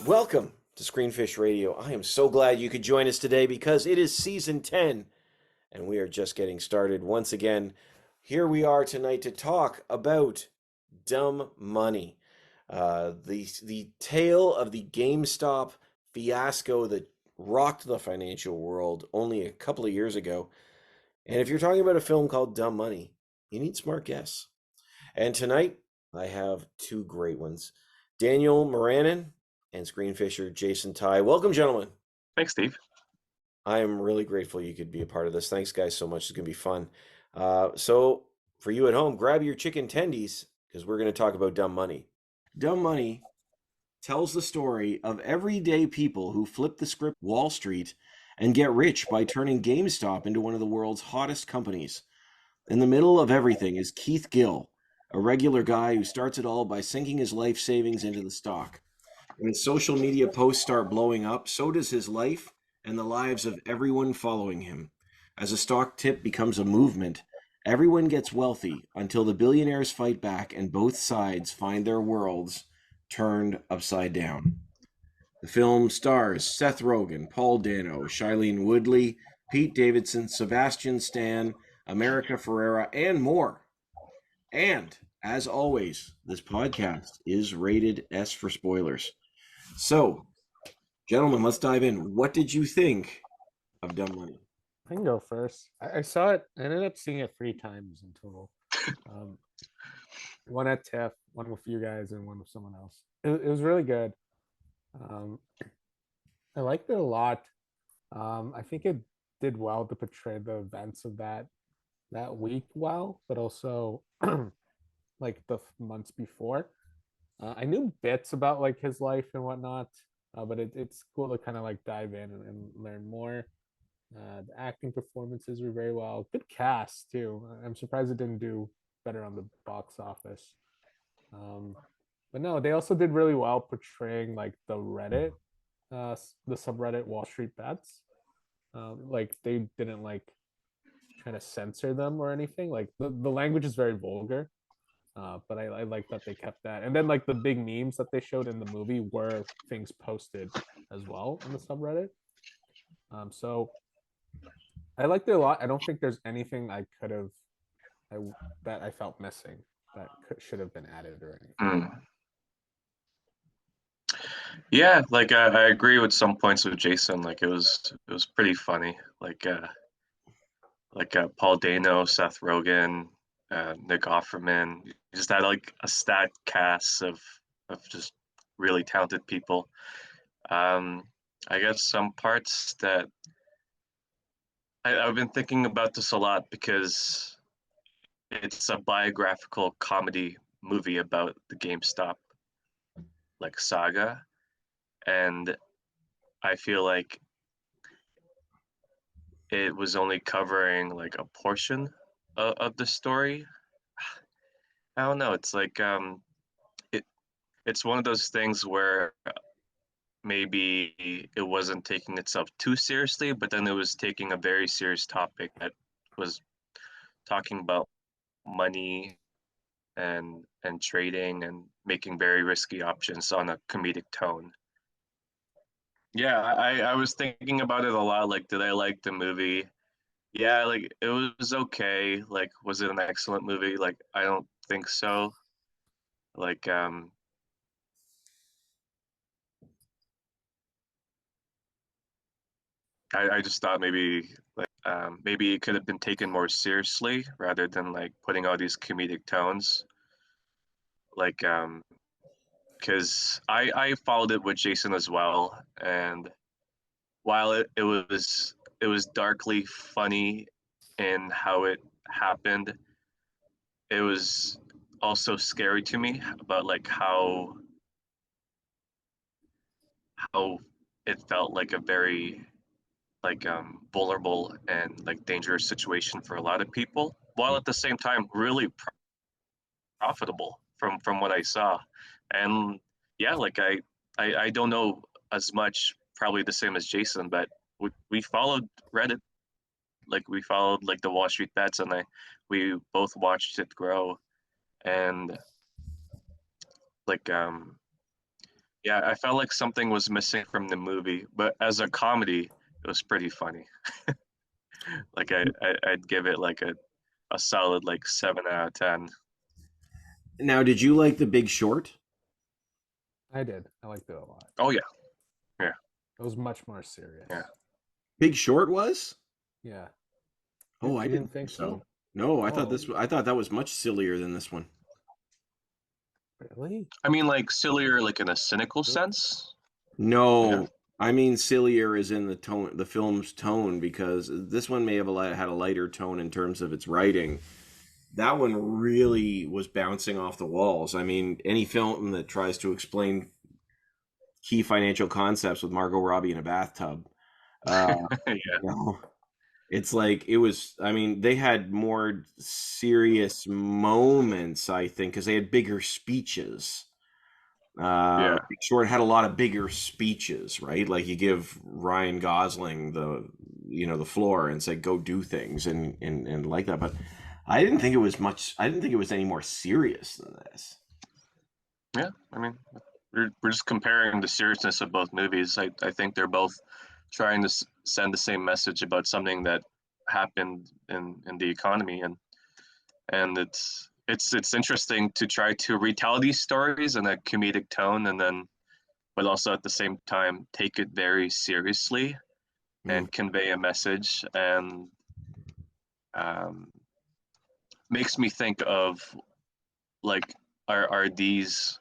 Welcome to Screenfish Radio. I am so glad you could join us today because it is season 10 and we are just getting started once again. Here we are tonight to talk about dumb money. The tale of the GameStop fiasco that rocked the financial world only a couple of years ago. And if you're talking about a film called Dumb Money, you need smart guests. And tonight, I have two great ones. Daniel Maranan and Screenfisher Jason Ty. Welcome, gentlemen. Thanks, Steve. I am really grateful you could be a part of this. Thanks, guys, so much. It's going to be fun. So, for you at home, grab your chicken tendies because we're going to talk about Dumb Money. Dumb Money tells the story of everyday people who flip the script Wall Street and get rich by turning GameStop into one of the world's hottest companies. In the middle of everything is Keith Gill, a regular guy who starts it all by sinking his life savings into the stock. When his social media posts start blowing up, so does his life and the lives of everyone following him. As a stock tip becomes a movement, everyone gets wealthy until the billionaires fight back and both sides find their worlds turned upside down. The film stars Seth Rogen, Paul Dano, Shailene Woodley, Pete Davidson, Sebastian Stan, America Ferrera, and more. And as always, this podcast is rated S for spoilers. So, gentlemen, let's dive in. What did you think of Dumb Money? I can go first. I saw it. I ended up seeing it 3 times in total. Um, one at TIFF, one with you guys, and one with someone else. It was really good. Um, I liked it a lot. I think it did well to portray the events of that week well, but also like the months before. I knew bits about like his life and whatnot, but it's cool to kind of like dive in and learn more. The acting performances were very well. Good cast too. I'm surprised it didn't do better on the box office. Um, but no, they also did really well portraying like the Reddit, the subreddit Wall Street Bets. Like they didn't like try to censor them or anything. Like the language is very vulgar, but I like that they kept that. And then like the big memes that they showed in the movie were things posted as well on the subreddit. So I liked it a lot. I don't think there's anything I could have I, that I felt missing that should have been added or anything. Yeah, like I agree with some points with Jason. Like it was pretty funny. Paul Dano, Seth Rogen, Nick Offerman. You just had like a stacked cast of just really talented people. Um, I guess some parts that I've been thinking about this a lot because it's a biographical comedy movie about the GameStop like saga, and I feel like it was only covering like a portion of the story. I don't know. It's like it it's one of those things where maybe it wasn't taking itself too seriously, but then it was taking a very serious topic that was talking about money and trading and making very risky options on a comedic tone. Yeah, I was thinking about it a lot. Like, did I like the movie? Yeah, like it was okay. Like, was it an excellent movie? Like, I don't think so. Like, I just thought maybe it could have been taken more seriously rather than like putting all these comedic tones. Like, because I followed it with Jason as well, and while it was darkly funny in how it happened, it was also scary to me about like how it felt like a very like vulnerable and like dangerous situation for a lot of people, while at the same time really profitable from what I saw. And yeah, like I don't know as much, probably the same as Jason, but we followed Reddit, like we followed like the Wall Street Bets, and we both watched it grow, and like Yeah, I felt like something was missing from the movie, but as a comedy, it was pretty funny. Like I'd give it like a solid like 7 out of 10. Now, did you like The Big Short? I did. I liked it a lot. Oh yeah, yeah, It was much more serious. yeah. Big Short was? Yeah. Oh, I You didn't didn't think so. so? No, Oh, I thought that was much sillier than this one. really? I mean, like sillier, like in a cynical sense. Yeah, No, I mean sillier is in the tone, the film's tone, because this one may have had a lighter tone in terms of its writing. That one really was bouncing off the walls. I mean, any film that tries to explain key financial concepts with Margot Robbie in a bathtub, uh, yeah, you know, it's like it was. I mean, they had more serious moments, I think, because they had bigger speeches. yeah, Big Short had a lot of bigger speeches, right? Like you give Ryan Gosling the floor and say go do things and like that. But I didn't think it was much. I didn't think it was any more serious than this. yeah. I mean, we're just comparing the seriousness of both movies. I think they're both trying to send the same message about something that happened in the economy, and it's interesting to try to retell these stories in a comedic tone, and then but also at the same time take it very seriously Mm. and convey a message, and um, makes me think of like are these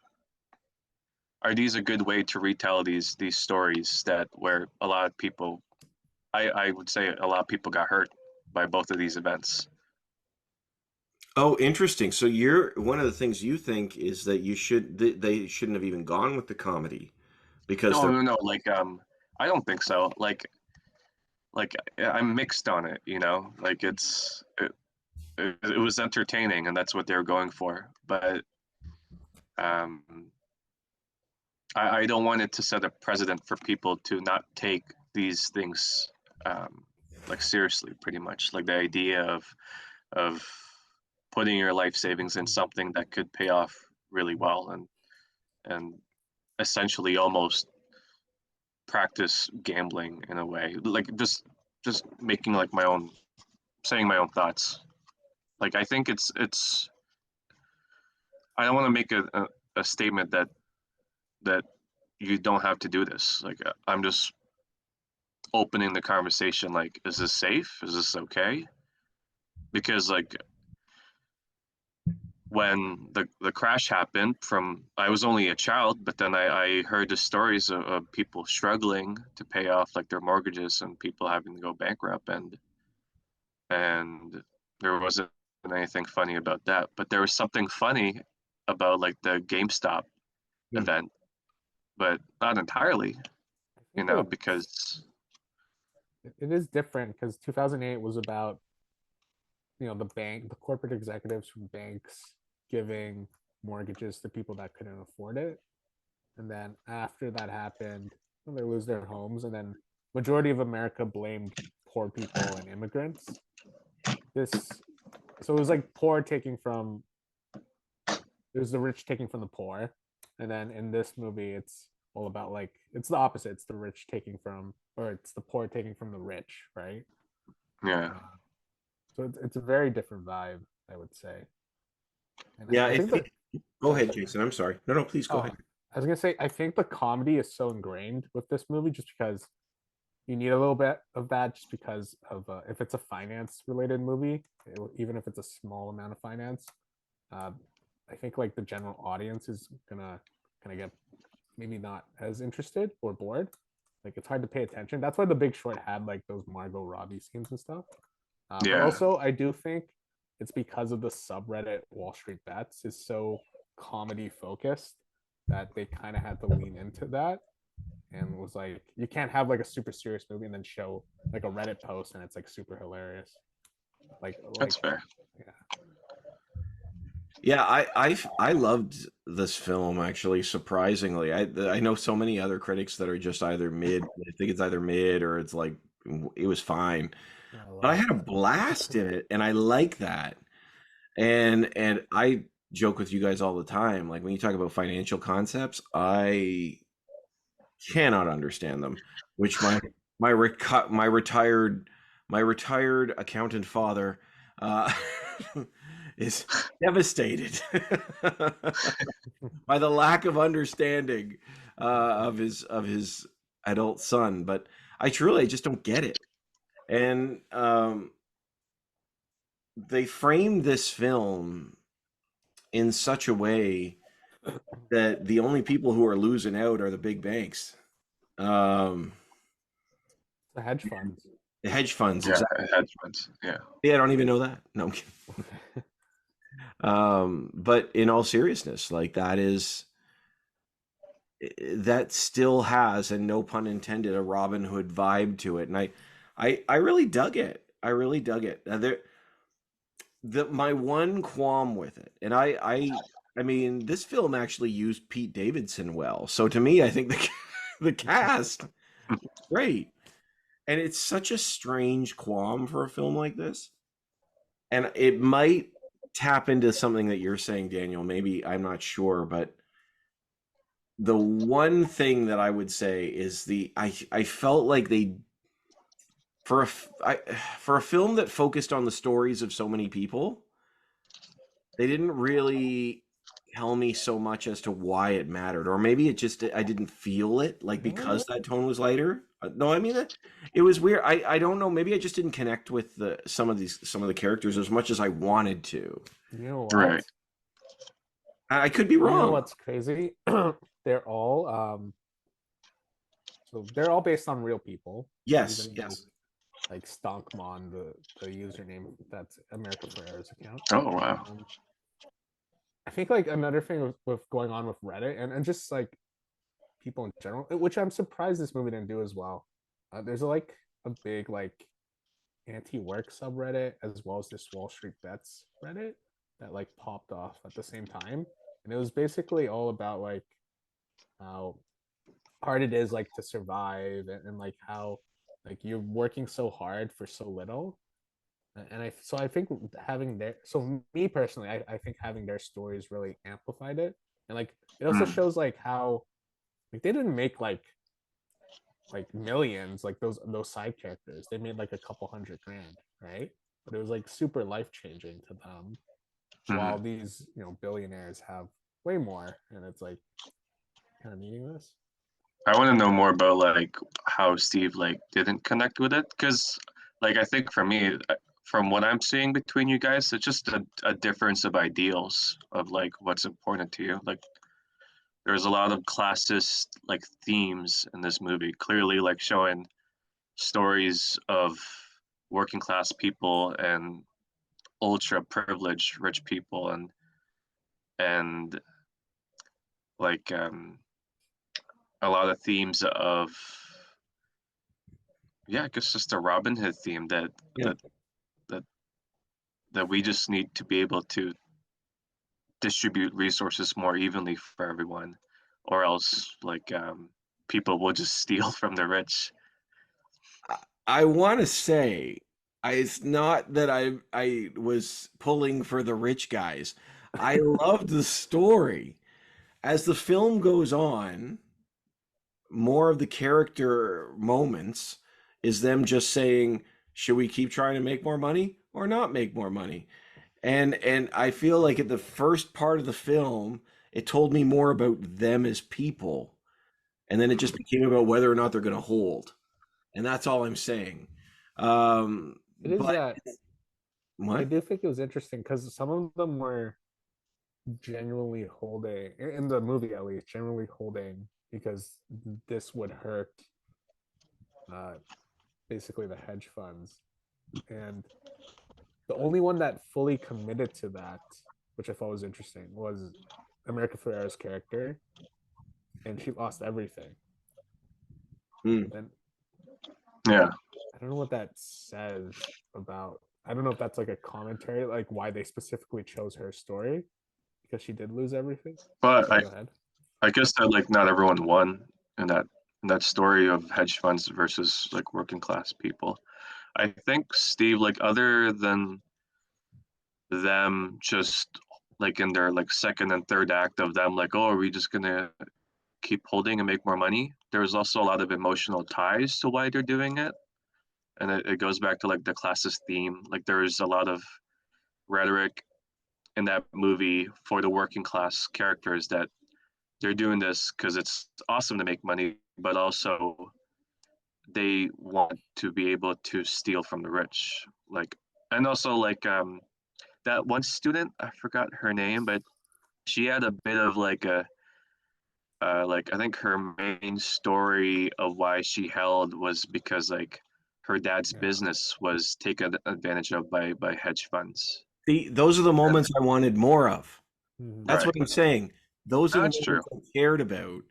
a good way to retell these stories that where a lot of people, I would say a lot of people got hurt by both of these events. Oh, interesting. So you're one of the things you think is that they shouldn't have even gone with the comedy because No, they're no, no. Like I don't think so. Like I'm mixed on it. Like it was entertaining, and that's what they were going for. But um, I don't want it to set a precedent for people to not take these things um, like seriously. Pretty much, like the idea of putting your life savings in something that could pay off really well, and essentially almost practice gambling in a way, like just making like my own, saying my own thoughts. Like I think it's I don't want to make a statement that you don't have to do this. Like I'm just opening the conversation, like is this safe, is this okay? Because like when the crash happened, from I was only a child, but then I heard the stories of people struggling to pay off like their mortgages and people having to go bankrupt, and there wasn't anything funny about that, but there was something funny about like the GameStop Hmm. event, but not entirely, I think it because it is different because 2008 was about the corporate executives from banks giving mortgages to people that couldn't afford it, and then after that happened, they lose their homes, and then majority of America blamed poor people and immigrants. This so it was like poor taking from it was the rich taking from the poor, and then in this movie it's all about like it's the opposite. It's the rich taking from, or it's the poor taking from the rich, right? yeah, So it's a very different vibe, I would say. And yeah. I I think that think. Go sorry, ahead, sorry. Jason. I'm sorry. No, no, please go Oh, ahead. I was gonna say I think the comedy is so ingrained with this movie just because you need a little bit of that just because of if it's a finance related movie, even if it's a small amount of finance, uh, I think like the general audience is gonna get maybe not as interested or bored. Like it's hard to pay attention. That's why The Big Short had like those Margot Robbie scenes and stuff. But yeah, also, I do think it's because of the subreddit Wall Street Bets is so comedy focused that they kind of had to lean into that and was like, you can't have like a super serious movie and then show like a Reddit post and it's like super hilarious. that's Like fair. yeah. Yeah, I loved this film actually. Surprisingly, I know so many other critics that are just either mid. I think it's either mid or it's like it was fine, I but love I it. had a blast in it, and I like that. And I joke with you guys all the time. Like when you talk about financial concepts, I cannot understand them. Which my retired accountant father uh, is devastated by the lack of understanding of his adult son. But I truly just don't get it. And they framed this film in such a way that the only people who are losing out are the big banks. Um, The hedge funds. the hedge funds, Yeah, exactly. hedge funds. Yeah. Yeah, I don't even know that. No, I'm kidding. But in all seriousness, like that still has, and no pun intended, a Robin Hood vibe to it, and I really dug it. I really dug it. My one qualm with it, and I mean, this film actually used Pete Davidson well. So to me, I think the cast is great, and it's such a strange qualm for a film like this, and it might tap into something that you're saying, Daniel. Maybe I'm not sure, but the one thing that I would say is I felt like they for for a film that focused on the stories of so many people, they didn't really tell me so much as to why it mattered, or maybe it just I didn't feel it, like, because that tone was lighter. No, I mean it was weird. I don't know. Maybe I just didn't connect with some of the characters as much as I wanted to. You know what? Right. I could be You know wrong. what's crazy? They're all so they're all based on real people. Yes, Even yes. like Stonkmon, the username, that's America Ferrera's account. Oh wow. I think like another thing with going on with Reddit and just like people in general, which I'm surprised this movie didn't do as well. There's like a big like anti-work subreddit as well as this Wall Street Bets Reddit that like popped off at the same time, and it was basically all about like how hard it is like to survive, and like how like you're working so hard for so little. And I think having their, so me personally, I think having their stories really amplified it, and like it also shows like how like they didn't make like millions like those side characters. They made like a couple $100,000, right? But it was like super life changing to them, while these billionaires have way more, and it's like kind of meaningless. I want to know more about like how Steve like didn't connect with it, because like I think for me, from what I'm seeing between you guys, it's just a difference of ideals of like what's important to you. Like there's a lot of classist like themes in this movie, clearly like showing stories of working class people and ultra privileged rich people, and like a lot of themes of, yeah, I guess just a Robin Hood theme that Yeah. that that we just need to be able to distribute resources more evenly for everyone, or else like people will just steal from the rich. I want to say, it's not that I was pulling for the rich guys. I loved the story. As the film goes on, more of the character moments is them just saying, should we keep trying to make more money or not make more money? And I feel like at the first part of the film, it told me more about them as people, and then it just became about whether or not they're going to hold. And that's all I'm saying. It is But that I what? do think it was interesting because some of them were genuinely holding, in the movie at least, genuinely holding because this would hurt uh, basically the hedge funds. And the only one that fully committed to that, which I thought was interesting, was America Ferrera's character, and she lost everything. And Yeah, I don't know what that says about. I don't know if that's like a commentary, like why they specifically chose her story, because she did lose everything. but Sorry, go ahead. I guess that like not everyone won in that story of hedge funds versus like working class people. I think Steve, like other than them just like in their like second and third act of them like, oh, are we just gonna keep holding and make more money. There's also a lot of emotional ties to why they're doing it. And it goes back to like the classist theme. Like there's a lot of rhetoric in that movie for the working class characters that they're doing this because it's awesome to make money, but also they want to be able to steal from the rich. Like, and also like that one student, I forgot her name, but she had a bit of like a like I think her main story of why she held was because like her dad's business was taken advantage of by hedge funds. See, those are the moments I wanted more of. That's Right. what I'm saying. Those are the That's moments I cared about.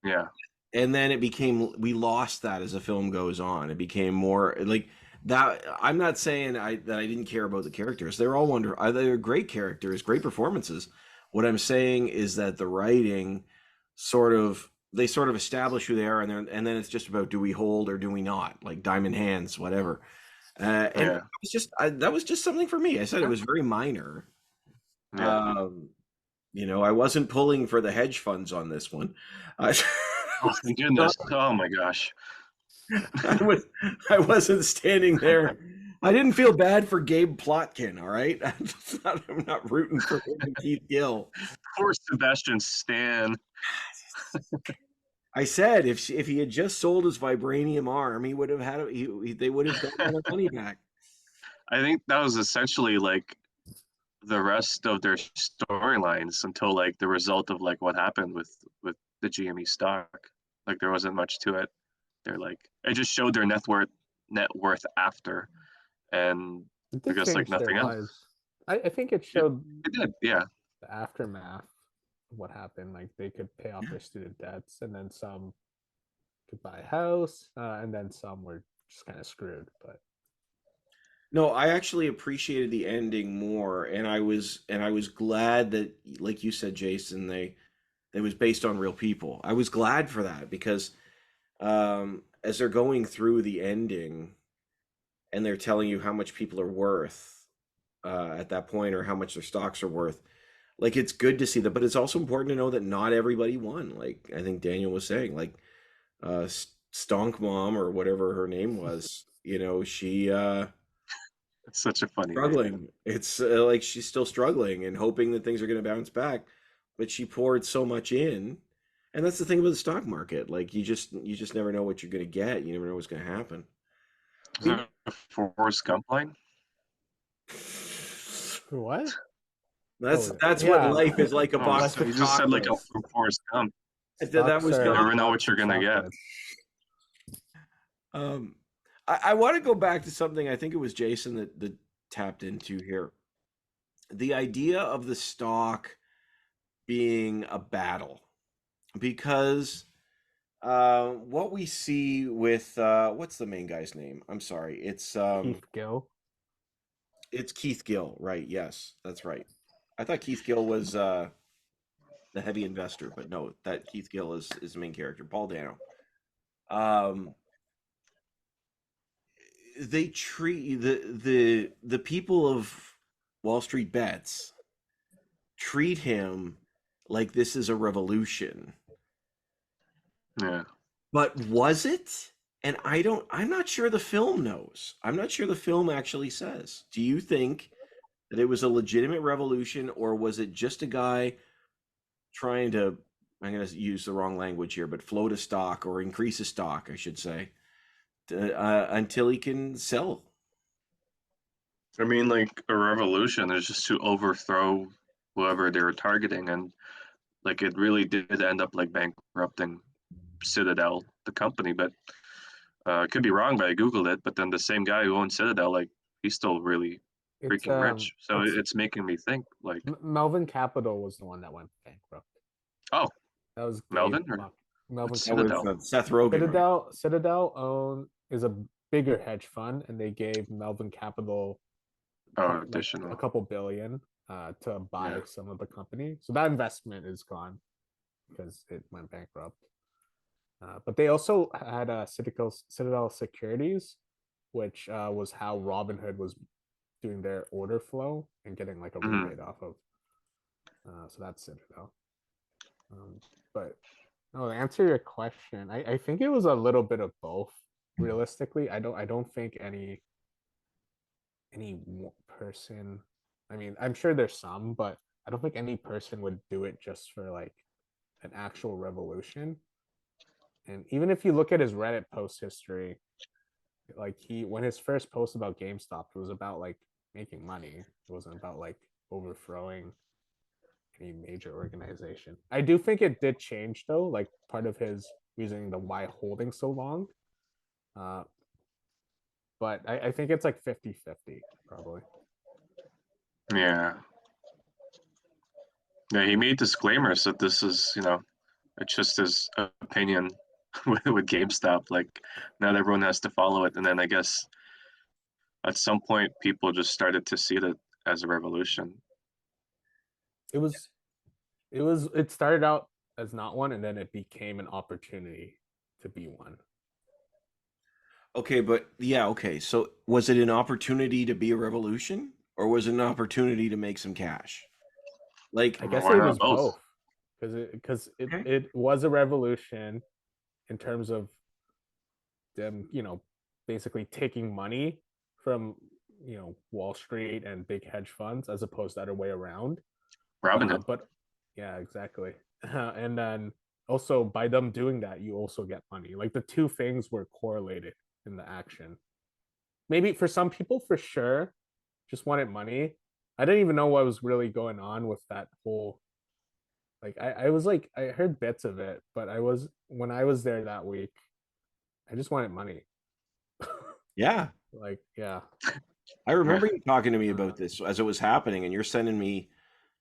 Yeah. And then it became, we lost that as the film goes on. It became more like that. I'm not saying that I didn't care about the characters. They're all wonderful. They're great characters, great performances. What I'm saying is that the writing they sort of establish who they are, and then it's just about, do we hold or do we not? Like Diamond Hands, whatever. And it was just that was just something for me. I said it was very minor. Yeah. You know, I wasn't pulling for the hedge funds on this one. Oh, thank goodness. Oh my gosh. I wasn't standing there. I didn't feel bad for Gabe Plotkin, all right? I'm not rooting for him and Keith Gill. Poor Sebastian Stan. I said if he had just sold his vibranium arm, he would have had they would have gotten their money back. I think that was essentially like the rest of their storylines until like the result of like what happened with the GME stock. Like there wasn't much to it. They're like it just showed their net worth after, and I guess like nothing else. I think it showed It did, yeah. the aftermath of what happened. Like they could pay off their student debts, and then some could buy a house, and then some were just kind of screwed. But no, I actually appreciated the ending more, and I was glad that, like you said, Jason, it was based on real people. I was glad for that because as they're going through the ending and they're telling you how much people are worth at that point, or how much their stocks are worth, like it's good to see that, but it's also important to know that not everybody won. Like I think Daniel was saying, like Stonk Mom or whatever her name was, you know, she it's such a funny struggling. name. It's like she's still struggling and hoping that things are going to bounce back, but she poured so much in. And that's the thing about the stock market. Like you just never know what you're going to get. You never know what's going to happen. Is that a Forrest Gump line? what? That's what life is like. A box of you just said like a Forrest Gump. That was you never know what you're gonna get. I want to go back to something I think it was Jason that tapped into here. The idea of the stock being a battle, because what we see with what's the main guy's name? I'm sorry, it's Keith Gill. It's Keith Gill, right? Yes, that's right. I thought Keith Gill was the heavy investor, but no, that Keith Gill is the main character, Paul Dano. They treat the people of Wall Street Bets treat him like this is a revolution. Yeah. But was it? And I'm not sure the film knows. I'm not sure the film actually says. Do you think that it was a legitimate revolution, or was it just a guy trying to, I'm going to use the wrong language here, but float a stock or increase a stock, I should say, until he can sell? I mean, like a revolution is just to overthrow whoever they were targeting, and like it really did end up like bankrupting Citadel, the company. But I could be wrong, but I googled it. But then the same guy who owns Citadel, like he's still really freaking rich. So it's making me think like Melvin Capital was the one that went bankrupt. Oh, that was Melvin Citadel. Seth Rogen. Citadel is a bigger hedge fund, and they gave Melvin Capital additional a couple billion to buy some of the company. So that investment is gone because it went bankrupt. But they also had Citadel Securities, which was how Robinhood was doing their order flow and getting like a rebate off of. So that's Citadel. But No, to answer your question, I think it was a little bit of both. Realistically, I don't think any person. I mean, I'm sure there's some, but I don't think any person would do it just for like an actual revolution. And even if you look at his Reddit post history, like when his first post about GameStop, it was about like making money. It wasn't about like overthrowing any major organization. I do think it did change though, like part of his reasoning the why holding so long. Uh, but I think it's like 50-50 probably. Yeah. Yeah, he made disclaimers that this is, it's just his opinion with GameStop. Like, not everyone has to follow it. And then I guess at some point, people just started to see it as a revolution. It was it started out as not one and then it became an opportunity to be one. Okay, but yeah, okay. So was it an opportunity to be a revolution, or was it an opportunity to make some cash? Like, I guess Why it not was both? both because okay, it was a revolution in terms of them, basically taking money from Wall Street and big hedge funds as opposed to the other way around. Robin Hood. But yeah, exactly. And then also by them doing that, you also get money. Like the two things were correlated in the action. Maybe for some people, for sure, just wanted money. I didn't even know what was really going on with that whole. Like I was like I heard bits of it, but when I was there that week, I just wanted money. yeah. Like yeah, I Yeah. remember you talking to me uh, about this as it was happening, and you're sending me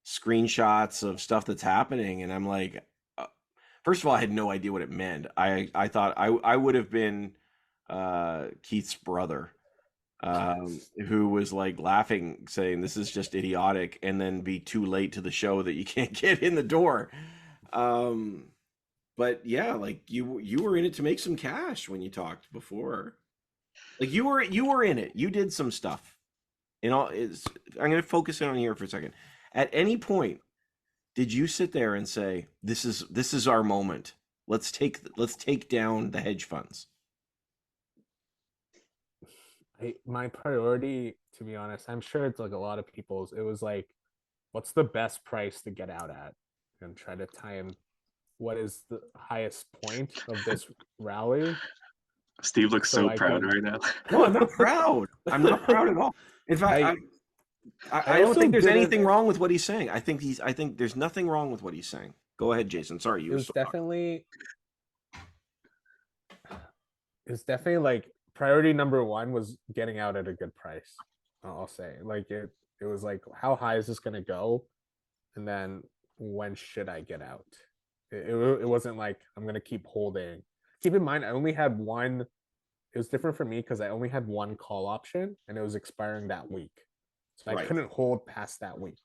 screenshots of stuff that's happening, and I'm like, first of all, I had no idea what it meant. I thought I would have been Keith's brother, who was like laughing, saying this is just idiotic, and then be too late to the show that you can't get in the door. Um, but yeah, like you were in it to make some cash when you talked before. Like you were in it. You did some stuff. In all is I'm going to focus in on here for a second. At any point, did you sit there and say, this is our moment. Let's take down the hedge funds. my priority, to be honest, I'm sure it's like a lot of people's. It was like, what's the best price to get out at, and try to time what is the highest point of this rally, Steve looks so so I proud can. right now. No, I'm not proud. I'm not proud at all. In fact, I I don't also think there's didn't. anything wrong with what he's saying. I think there's nothing wrong with what he's saying. Go ahead, Jason. Sorry, you It were was still talking. definitely it's definitely like priority number one was getting out at a good price. I'll say like it was like how high is this gonna go, and then when should I get out? It wasn't like I'm gonna keep holding. Keep in mind I only had one. It was different for me because I only had one call option and it was expiring that week, so I Right. couldn't hold past that week.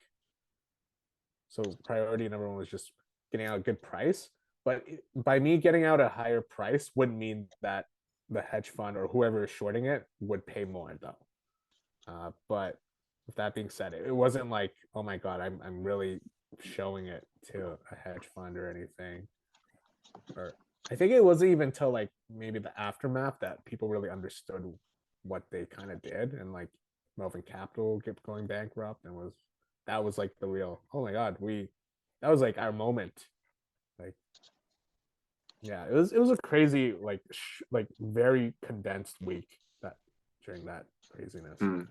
So priority number one was just getting out a good price. But by me getting out a higher price wouldn't mean that the hedge fund or whoever is shorting it would pay more though. But with that being said, it wasn't like, oh my god, I'm really showing it to a hedge fund or anything. Or I think it wasn't even until like maybe the aftermath that people really understood what they kind of did, and like Melvin Capital kept going bankrupt, and that was like the real, oh my god, we that was like our moment. Like yeah, it was a crazy like very condensed week that during that craziness. Hmm.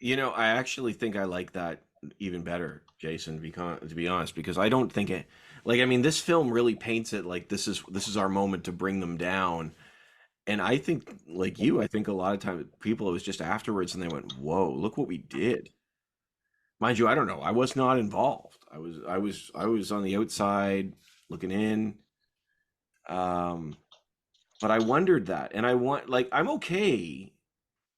I actually think I like that even better, Jason, because to be honest, because I don't think it like I mean this film really paints it like this is our moment to bring them down. And I think like you, I think a lot of times people it was just afterwards and they went, "Whoa, look what we did." Mind you, I don't know. I was not involved. I was on the outside looking in. Um but I wondered that. And I want like I'm okay.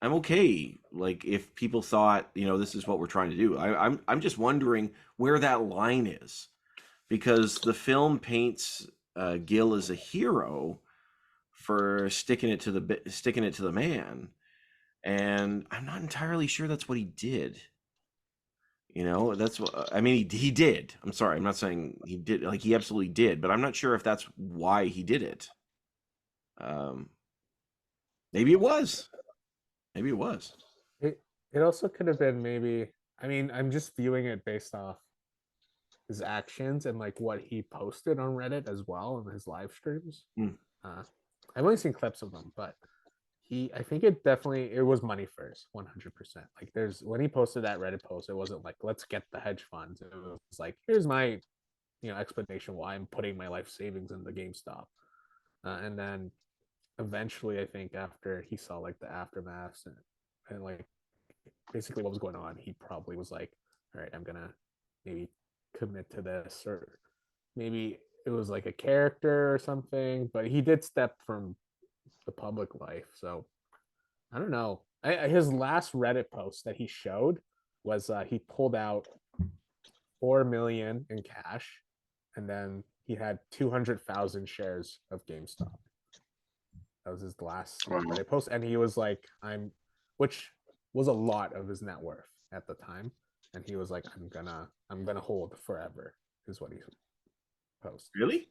I'm okay. Like if people thought, this is what we're trying to do. I'm just wondering where that line is because the film paints Gill as a hero for sticking it to the man, and I'm not entirely sure that's what he did. You know, that's what I mean. He did. I'm sorry. I'm not saying he did. Like he absolutely did, but I'm not sure if that's why he did it. Um, maybe it was. Maybe it was. It also could have been maybe. I mean, I'm just viewing it based off his actions and like what he posted on Reddit as well in his live streams. Mm. I've only seen clips of them, but I think it was money first, 100%. Like there's when he posted that Reddit post, it wasn't like let's get the hedge funds. It was like here's my explanation why I'm putting my life savings in the GameStop, and then eventually I think after he saw like the aftermaths and like basically what was going on, he probably was like, all right, I'm gonna maybe commit to this, or maybe it was like a character or something, but he did step from the public life. So I don't know. His last Reddit post that he showed was he pulled out 4 million in cash, and then he had 200,000 shares of GameStop. That was his last Reddit post, and he was like, which was a lot of his net worth at the time, and he was like, I'm gonna hold forever, is what he posted. Really?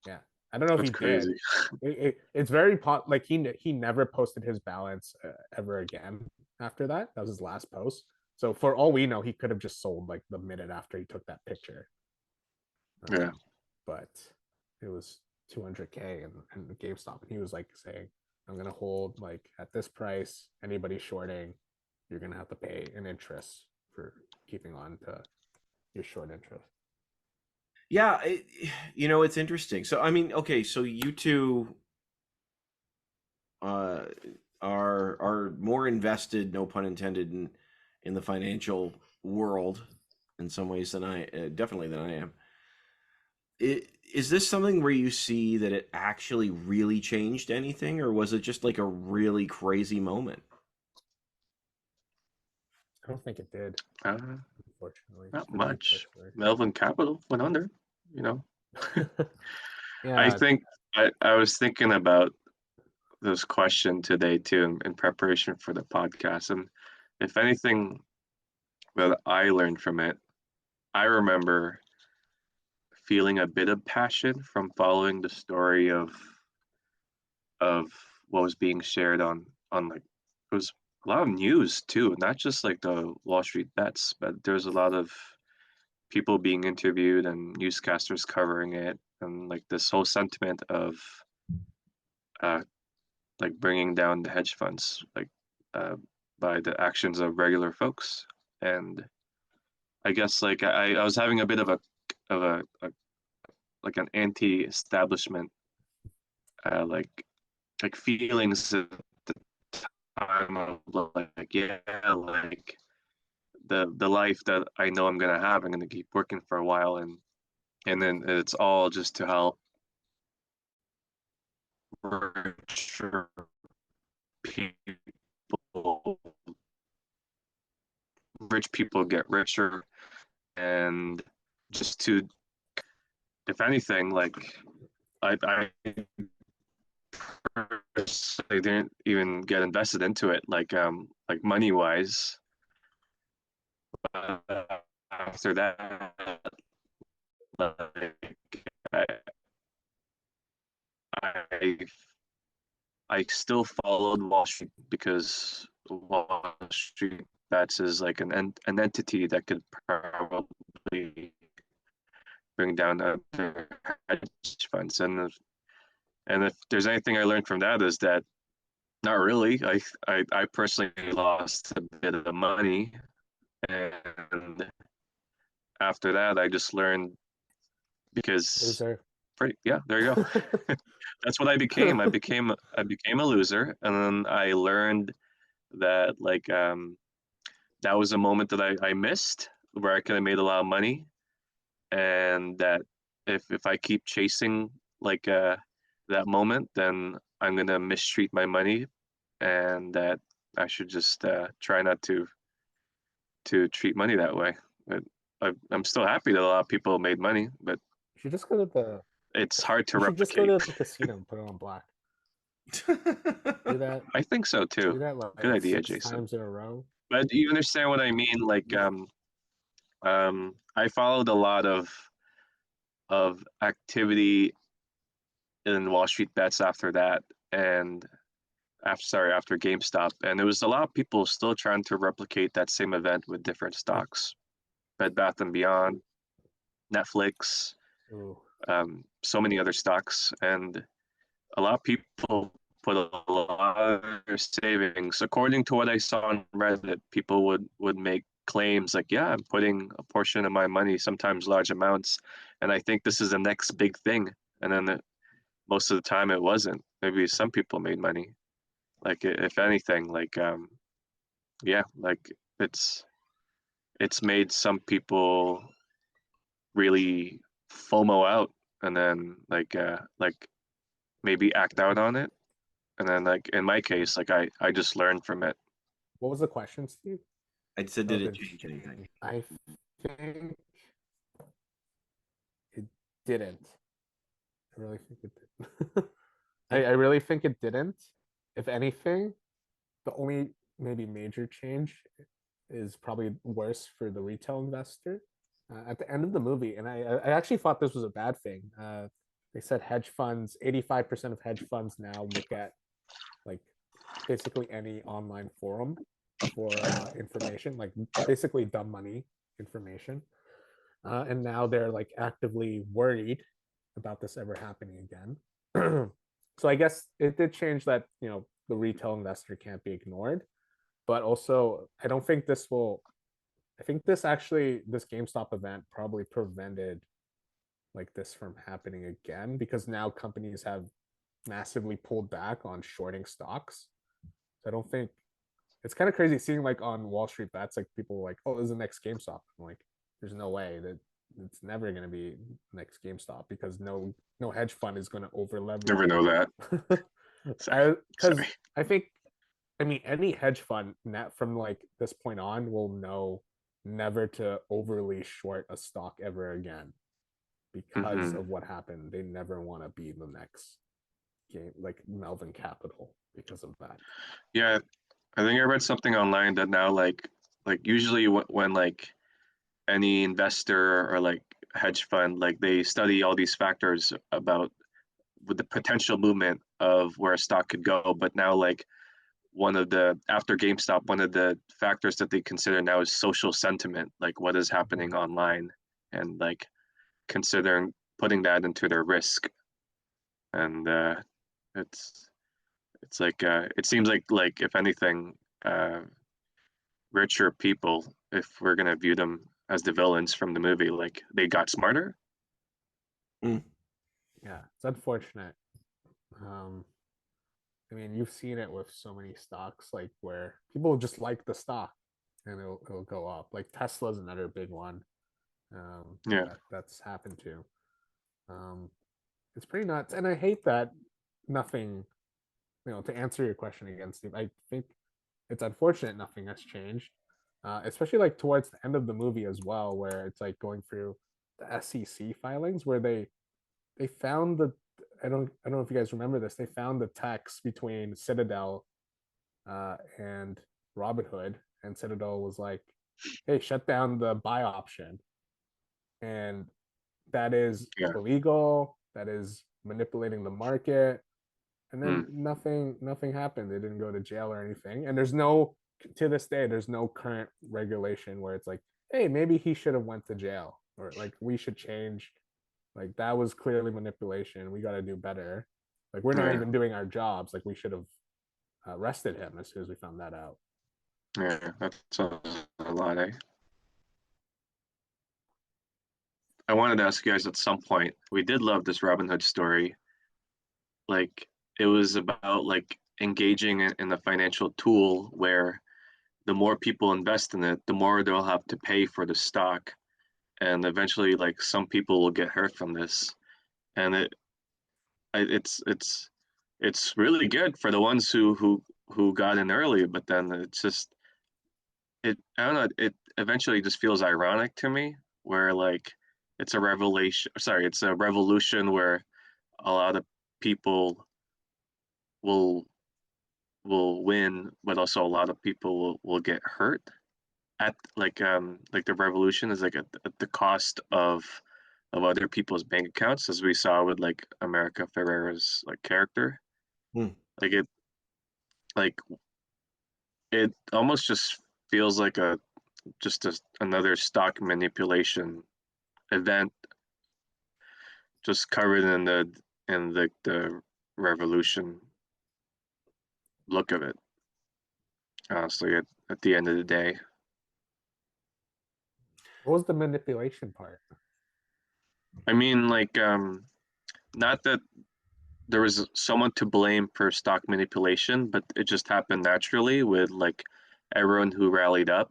Yeah, I don't know That's if he crazy. did. It's very like he never posted his balance ever again after that. That was his last post. So for all we know, he could have just sold like the minute after he took that picture. Yeah. But it was 200K and the GameStop, and he was like saying, "I'm gonna hold like at this price. Anybody shorting, you're gonna have to pay an interest for keeping on to your short interest." Yeah, it's interesting. So I mean, okay, so you two uh, are more invested, no pun intended, in the financial world in some ways than definitely than I am. Is this something where you see that it actually really changed anything, or was it just like a really crazy moment? I don't think it did, unfortunately. Not For me much. personally. Melvin Capital went under, you know. I Yeah, think I was thinking about this question today too in preparation for the podcast. And if anything that I learned from it, I remember feeling a bit of passion from following the story of what was being shared on like it was a lot of news too, not just like the Wall Street bets, but there's a lot of people being interviewed and newscasters covering it, and like this whole sentiment of uh, like bringing down the hedge funds, like uh, by the actions of regular folks. And I guess like I was having a bit of a like an anti-establishment like feelings at the time of like yeah like the life that I know I'm gonna have, I'm gonna keep working for a while, and then it's all just to help richer people, rich people get richer, and just to, if anything, like I personally didn't even get invested into it, like money wise. After that, like I, I I still followed Wall Street because Wall Street bets is like an entity that could probably bring down other hedge funds. And if there's anything I learned from that is that not really. I personally lost a bit of money, and after that I just learned because loser. pretty yeah, there you go. That's what I became. I became a loser, and then I learned that that was a moment that I missed where I could have made a lot of money, and that if I keep chasing like that moment, then I'm gonna mistreat my money, and that I should just try not to treat money that way. But I'm still happy that a lot of people made money, but You should just go to the. it's hard to You should just go replicate. to the casino and put it on black. Do that. I think so too. Do that Good like idea, six Jason. times in a row. But do you understand what I mean? Like I followed a lot of activity in Wall Street bets after that, and after GameStop, and there was a lot of people still trying to replicate that same event with different stocks, Bed Bath and Beyond, Netflix, Ooh. so many other stocks, and a lot of people put a lot of their savings. According to what I saw on Reddit, people would make claims like, "Yeah, I'm putting a portion of my money, sometimes large amounts, and I think this is the next big thing." And then most of the time, it wasn't. Maybe some people made money. Like if anything, like yeah, like it's it's made some people really FOMO out, and then like maybe act out on it. And then like in my case, like I just learned from it. What was the question, Steve? I said, Oh, did it did- change anything? I think it didn't. I really think it did. I really think it didn't. If anything, the only maybe major change is probably worse for the retail investor. At the end of the movie, and I actually thought this was a bad thing. They said hedge funds, 85% of hedge funds now look at like basically any online forum for information, like basically dumb money information. And now they're like actively worried about this ever happening again. So I guess it did change that, the retail investor can't be ignored, but also I don't think this will. I think this GameStop event probably prevented like this from happening again because now companies have massively pulled back on shorting stocks. So I don't think it's kind of crazy seeing like on Wall Street bets, like people like, oh, this is the next GameStop. I'm like, there's no way that it's never going to be next GameStop because no hedge fund is going to over Never leverage. know that. Sorry. Because Sorry. I think, I mean, any hedge fund net from like this point on will know never to overly short a stock ever again because of what happened. They never want to be the next game like Melvin Capital because of that. Yeah, I think I read something online that now like usually when like any investor or like hedge fund, like they study all these factors about with the potential movement of where a stock could go. But now like after GameStop, one of the factors that they consider now is social sentiment, like what is happening online, and like considering putting that into their risk. And it's it's like it seems like if anything, richer people, if we're gonna view them as the villains from the movie, like they got smarter. Yeah, it's unfortunate. Um, I mean, you've seen it with so many stocks, like where people just like the stock and it'll go up. Like Tesla's another big one. Yeah. That's happened to. Um, it's pretty nuts, and I hate that nothing. To answer your question again, Steve, I think it's unfortunate nothing has changed, especially like towards the end of the movie as well, where it's like going through the SEC filings where they found I don't know if you guys remember this. They found the text between Citadel and Robinhood, and Citadel was like, "Hey, shut down the buy option," and that is Yeah. illegal. That is manipulating the market. And then Mm. nothing happened. They didn't go to jail or anything. And to this day, there's no current regulation where it's like, hey, maybe he should have went to jail, or like we should change. Like that was clearly manipulation. We got to do better. Like we're not Yeah. even doing our jobs. Like we should have arrested him as soon as we found that out. Yeah, that's a lot, eh? I wanted to ask you guys at some point. We did love this Robin Hood story. Like it was about like engaging in a financial tool where the more people invest in it, the more they'll have to pay for the stock, and eventually, like some people will get hurt from this, and it's really good for the ones who got in early, but then it's just I don't know, it eventually just feels ironic to me where like it's a revolution where a lot of people will will win, but also a lot of people will get hurt at like the revolution is like at the cost of other people's bank accounts, as we saw with like America Ferrera's like character. Hmm. Like like it almost just feels like another stock manipulation event, just covered in the revolution look of it. Honestly, at the end of the day, What was the manipulation part? I mean, like not that there was someone to blame for stock manipulation, but it just happened naturally with like everyone who rallied up.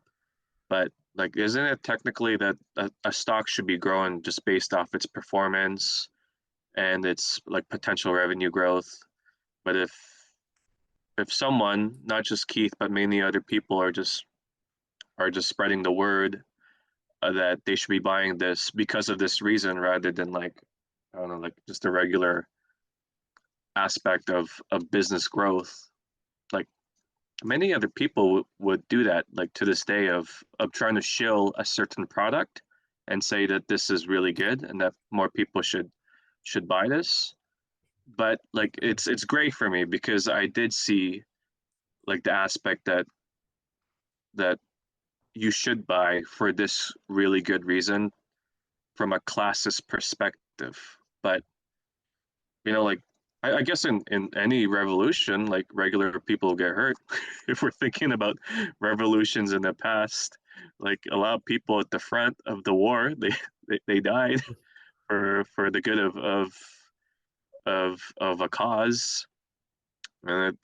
But like, isn't it technically that a stock should be growing just based off its performance and its like potential revenue growth? But if someone, not just Keith, but many other people are just spreading the word that they should be buying this because of this reason rather than like, I don't know, like just a regular aspect of business growth, like many other people would do that, like to this day, of trying to shill a certain product and say that this is really good and that more people should buy this. But like it's great for me because I did see like the aspect that you should buy for this really good reason from a classist perspective. But like I guess in any revolution, like regular people get hurt. If we're thinking about revolutions in the past, like a lot of people at the front of the war, they died for the good of a cause. But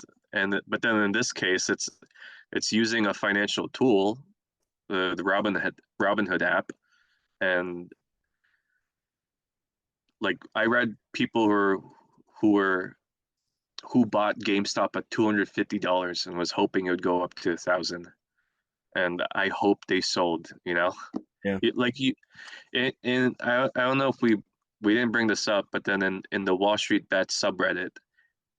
then in this case, it's using a financial tool, the Robinhood app, and like I read people who bought GameStop at $250 and was hoping it would go up to 1,000. And I hope they sold. Yeah. Like and I don't know if we didn't bring this up, but then in the Wall Street Bets subreddit,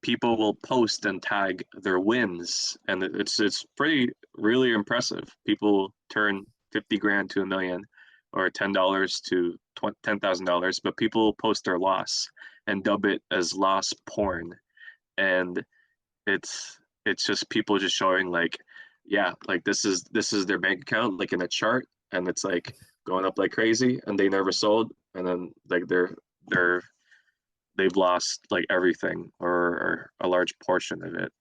people will post and tag their wins, and it's pretty really impressive. People turn 50 grand to a million, or $10 to $10,000, but people post their loss and dub it as loss porn, and it's just people just showing like, yeah, like this is their bank account like in a chart, and it's like going up like crazy, and they never sold, and then like they've lost like everything or a large portion of it.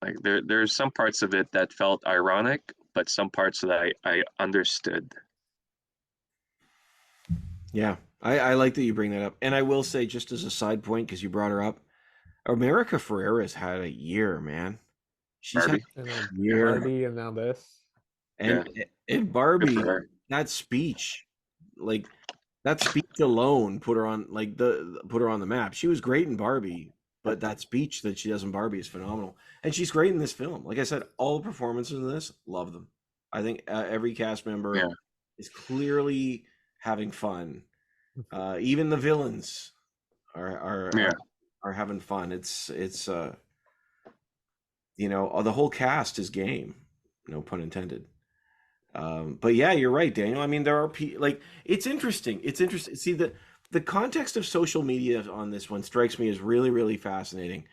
Like there's some parts of it that felt ironic, but some parts that I understood. Yeah, I like that you bring that up. And I will say, just as a side point, because you brought her up, America Ferrera's had a year, man. She's had Barbie, And then a year. Barbie, and now this. And yeah, and good for Barbie, her. that speech, like that speech alone put her on put her on the map. She was great in Barbie, but that speech that she does in Barbie is phenomenal. And she's great in this film. Like I said, all the performances in this, love them. I think every cast member Yeah, is clearly having fun. Even the villains are are yeah, are, are having fun. It's the whole cast is game. No pun intended. But yeah, you're right, Daniel. I mean, there are like it's interesting. It's interesting. See the context of social media on this one strikes me as really really fascinating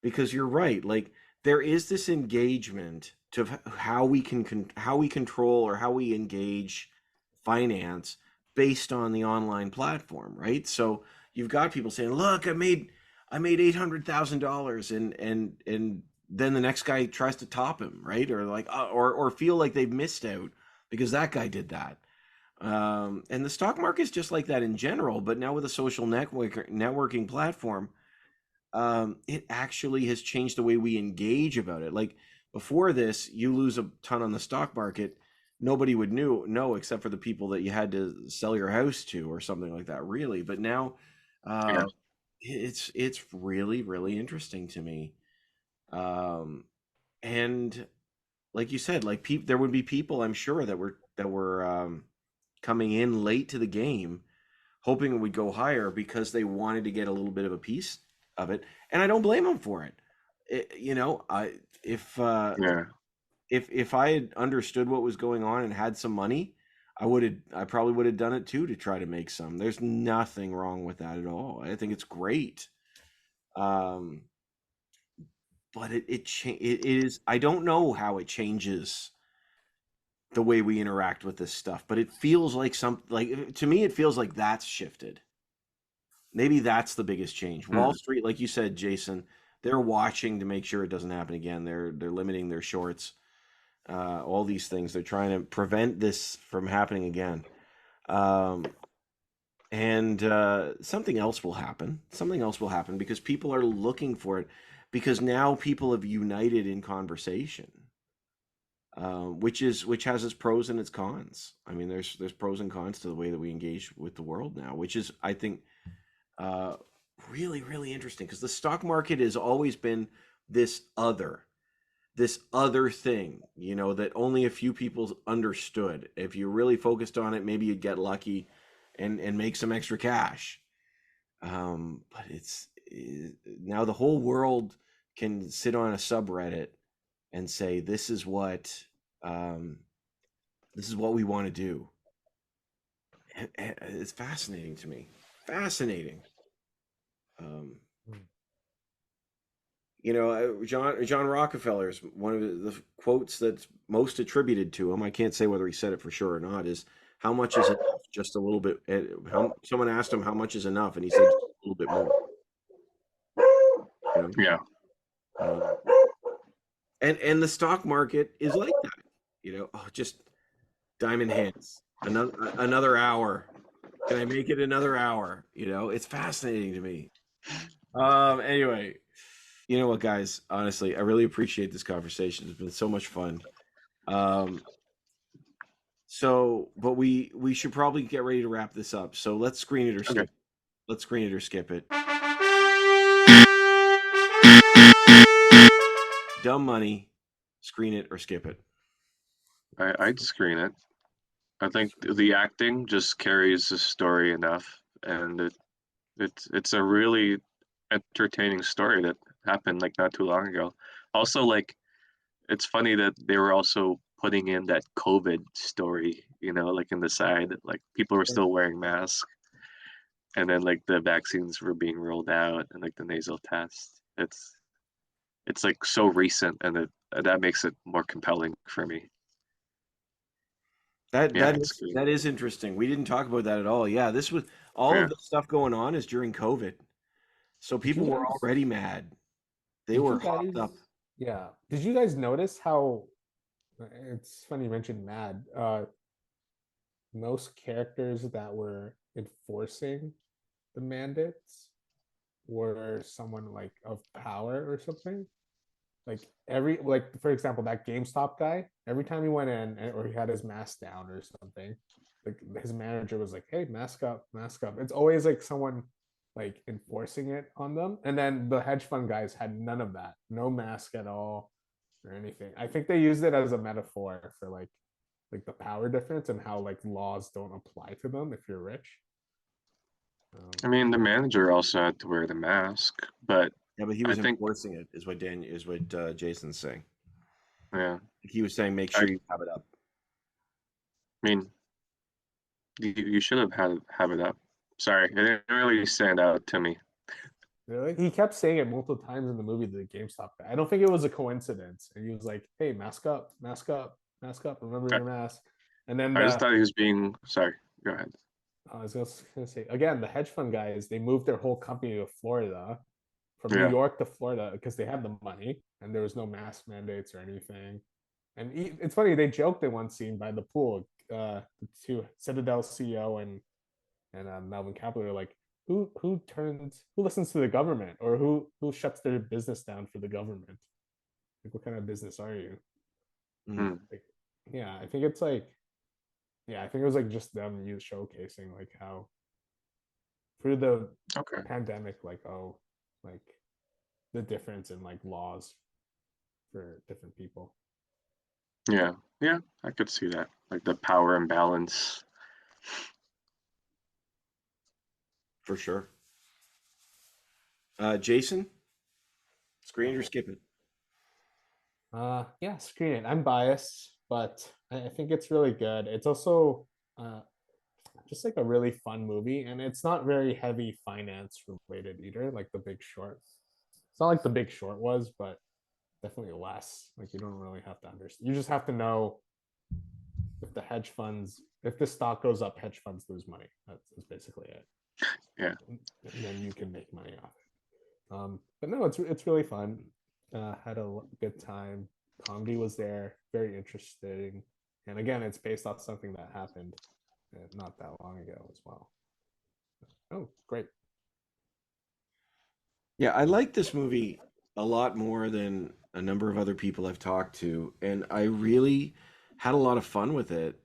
because you're right. Like there is this engagement to how we how we control or how we engage finance based on the online platform, right? So you've got people saying, "Look, I made $800,000," and then the next guy tries to top him, right? Or like or feel like they've missed out because that guy did that. And the stock market is just like that in general, but now with a social networking platform, it actually has changed the way we engage about it. Like before this, you lose a ton on the stock market, nobody would know except for the people that you had to sell your house to or something like that, really. But now, yeah, uh, it's really really interesting to me. Um, and like you said, like there would be people I'm sure that were coming in late to the game, hoping it would go higher because they wanted to get a little bit of a piece of it, and I don't blame them for it. I if yeah. if I had understood what was going on and had some money, I probably would have done it too to try to make some. There's nothing wrong with that at all. I think it's great. Um, but it is, I don't know how it changes the way we interact with this stuff, but it feels like to me it feels like that's shifted. Maybe that's the biggest change. Wall Street, like you said, Jason, they're watching to make sure it doesn't happen again. They're limiting their shorts. All these things. They're trying to prevent this from happening again. And something else will happen. Something else will happen because people are looking for it, because now people have united in conversation, which has its pros and its cons. I mean, there's pros and cons to the way that we engage with the world now, which is, I think, really, really interesting, because the stock market has always been this other thing, that only a few people understood. If you really focused on it, maybe you'd get lucky and make some extra cash. But now the whole world can sit on a subreddit and say, this is what we want to do. It's fascinating to me. Fascinating. John Rockefeller's one of the quotes that's most attributed to him, I can't say whether he said it for sure or not, is, how much is enough? Just a little bit. Someone asked him how much is enough, and he said, just a little bit more. Yeah. And the stock market is like that. Just diamond hands. Another hour. Can I make it another hour? It's fascinating to me. Anyway, you know what, guys? Honestly, I really appreciate this conversation. It's been so much fun. But we should probably get ready to wrap this up. So let's screen it or skip. Okay. Let's screen it or skip it. Dumb money. Screen it or skip it. I'd screen it. I think the acting just carries the story enough, and it's a really entertaining story that happened like not too long ago. Also, like, it's funny that they were also putting in that COVID story, like in the side, like people were still wearing masks, and then like the vaccines were being rolled out, and like the nasal test. It's like so recent, and that makes it more compelling for me. Yeah, it's good. That is interesting. We didn't talk about that at all. Yeah, this was all Yeah. of this stuff going on is during COVID. So people were already mad. They were hopped up. Yeah. Did you guys notice how, it's funny you mentioned mad. Most characters that were enforcing the mandates were someone like of power or something. Like for example, that GameStop guy, every time he went in or he had his mask down or something, like his manager was like, hey, mask up, mask up. It's always like someone like enforcing it on them. And then the hedge fund guys had none of that, no mask at all or anything. I think they used it as a metaphor for like the power difference and how like laws don't apply to them if you're rich. I mean, the manager also had to wear the mask, but Yeah, but he I was think, enforcing it, is what Jason's saying. yeah, He was saying, make I sure you have it up. mean, you should have it up. Sorry, it didn't really stand out to me. Really? He kept saying it multiple times in the movie, the GameStop guy. I don't think it was a coincidence. And he was like, hey, mask up, mask up, mask up, remember I, your mask. And then I just thought he was being sorry. Go ahead. I was just gonna say again, the hedge fund guys, they moved their whole company to Florida, from New Yeah, York to Florida, because they had the money and there was no mask mandates or anything. And it's funny, they joked in one scene by the pool, the two Citadel CEO and Melvin Capital are like, who listens to the government, or who shuts their business down for the government? Like, what kind of business are you? Like, yeah, I think it's like, yeah, I think it was like just them showcasing like how through the okay. pandemic, like, oh, like the difference in like laws for different people. Yeah, yeah, I could see that. Like the power imbalance. For sure. Jason, screen it or skip it. Yeah, screen it. I'm biased, but I think it's really good. It's also uh, just like a really fun movie, and it's not very heavy finance related either, like The Big Short. It's not like The Big Short was, but definitely less. Like you don't really have to understand. You just have to know if the hedge funds, if the stock goes up, hedge funds lose money. That's basically it. Yeah. And then you can make money off it. But no, it's really fun. Had a good time. Comedy was there, very interesting. And again, it's based off something that happened not that long ago as well. Oh, great. Yeah, I like this movie a lot more than a number of other people I've talked to, and I really had a lot of fun with it.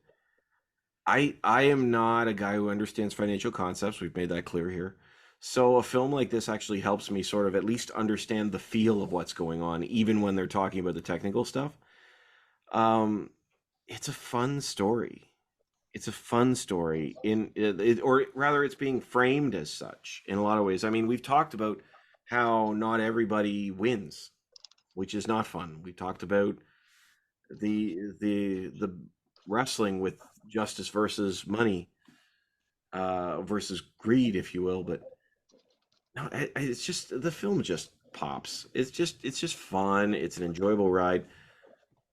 I am not a guy who understands financial concepts. We've made that clear here. So a film like this actually helps me sort of at least understand the feel of what's going on, even when they're talking about the technical stuff. Um, it's a fun story. It's a fun story or rather, it's being framed as such in a lot of ways. I mean, we've talked about how not everybody wins, which is not fun. We talked about the wrestling with justice versus money, versus greed, if you will. But no, it's just the film just pops. It's just fun. It's an enjoyable ride.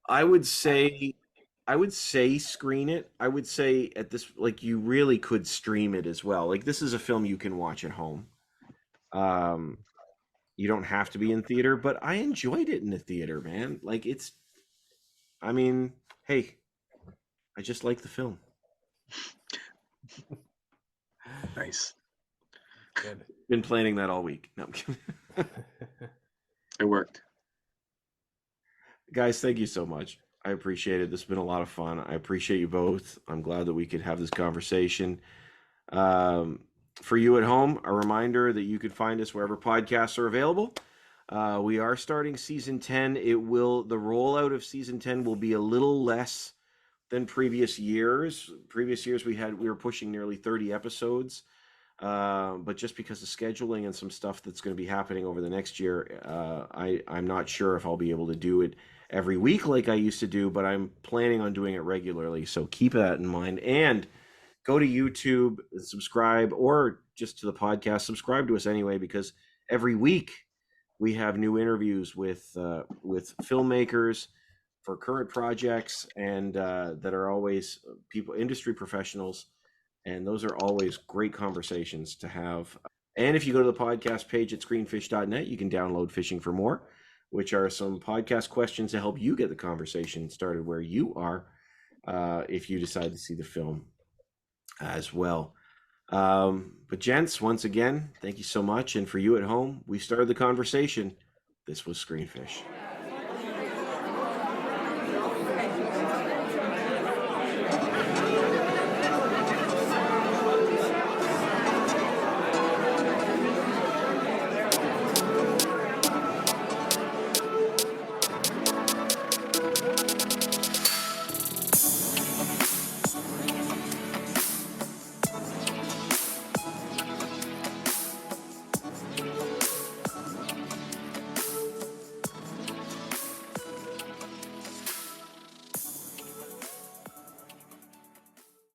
I would say I would say screen it. I would say at this, like, you really could stream it as well. Like, this is a film you can watch at home. Um, you don't have to be in theater, but I enjoyed it in the theater, man. Like, I mean, hey, I just like the film. Nice. Good. Been planning that all week. No, I'm kidding. It worked. Guys, thank you so much. I appreciate it. This has been a lot of fun. I appreciate you both. I'm glad that we could have this conversation. Um, for you at home, a reminder that you can find us wherever podcasts are available. We are starting season 10. The rollout of season 10 will be a little less than previous years. Previous years we were pushing nearly 30 episodes. But just because of scheduling and some stuff that's going to be happening over the next year, I'm not sure if I'll be able to do it every week like I used to do, but I'm planning on doing it regularly. So keep that in mind. And go to YouTube, subscribe, or just to the podcast, subscribe to us anyway, because every week we have new interviews with filmmakers for current projects, and that are always people, industry professionals, and those are always great conversations to have. And if you go to the podcast page at screenfish.net, you can download Fishing for More, which are some podcast questions to help you get the conversation started where you are, if you decide to see the film as well. But gents, once again, thank you so much. And for you at home, we started the conversation. This was Screenfish.